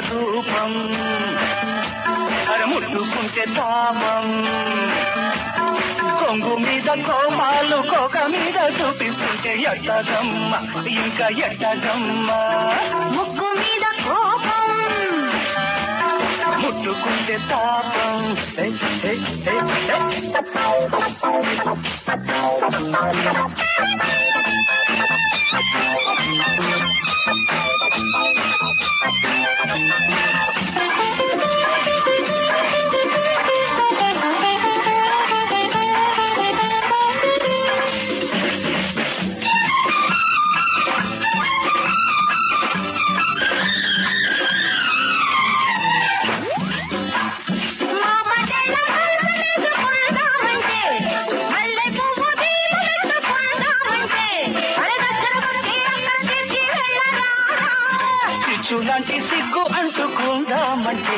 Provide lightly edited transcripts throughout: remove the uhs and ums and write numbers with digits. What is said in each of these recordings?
రూపం ముట్టుకుంటే తాపం కొంగు మీద కోపాలు కోక మీద చూపిస్తుంటే ఎట్టగమ్మ ఇంకా ఎట్టగమ్మ ముగ్గు మీద కోపం ముట్టుకుంటే తాపం లాంటి సిగ్గు అంటుకుందామంటే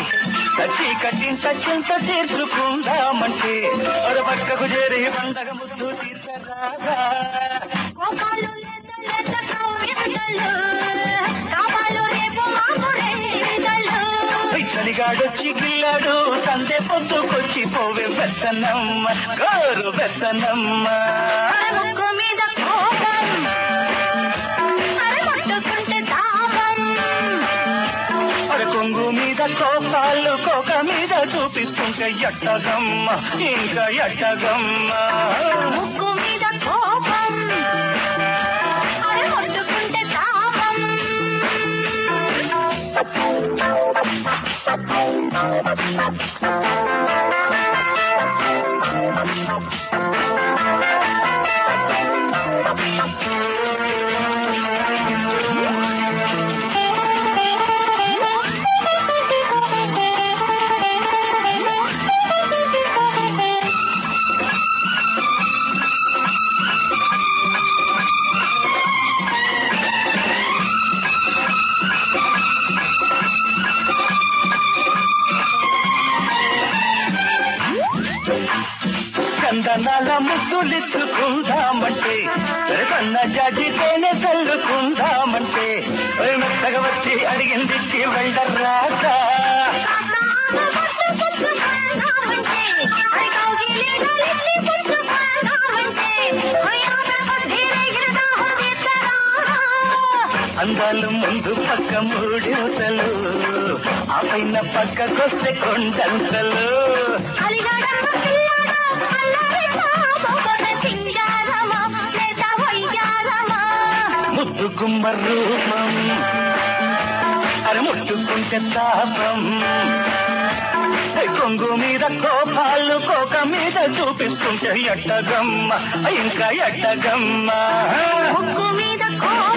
చీకటింత చింత తీర్చుకుందామంటే పక్కకు చేరి పండగ ముద్దు తీర్చరాగా చలిగాడొచ్చి గిల్లాడు సందే పొద్దుకొచ్చి పోవే వెచ్చనమ్మ గోరు వెచ్చనమ్మ మీద కోపం ముట్టుకుంటే తాపం కొంగు మీద కోపాలు కోక మీద చూపిస్తుంటే ఎట్టగమ్మ ఇంకా ఎట్టగమ్మ ముగ్గు మీద కోపం ముట్టుకుంటే తాపం చందనాల ముద్దులిచ్చుకుందామంటే సన్న జాజితోనే చల్లుకుందామంటే మెత్తగా వచ్చి అడిగిందిచ్చి వెళ్ళరాదా అందాలు ముందు పక్క మూడేతలు ఆ పైన పక్కకొస్తే కొండంతలు ముద్దు గుమ్మ రూపం ముట్టుకుంటే తాపం కొంగు మీద కోపాలు కోక మీద చూపిస్తుంటే ఎట్టగమ్మ ఇంకా ఎట్టగమ్మ ముగ్గు మీద కోపం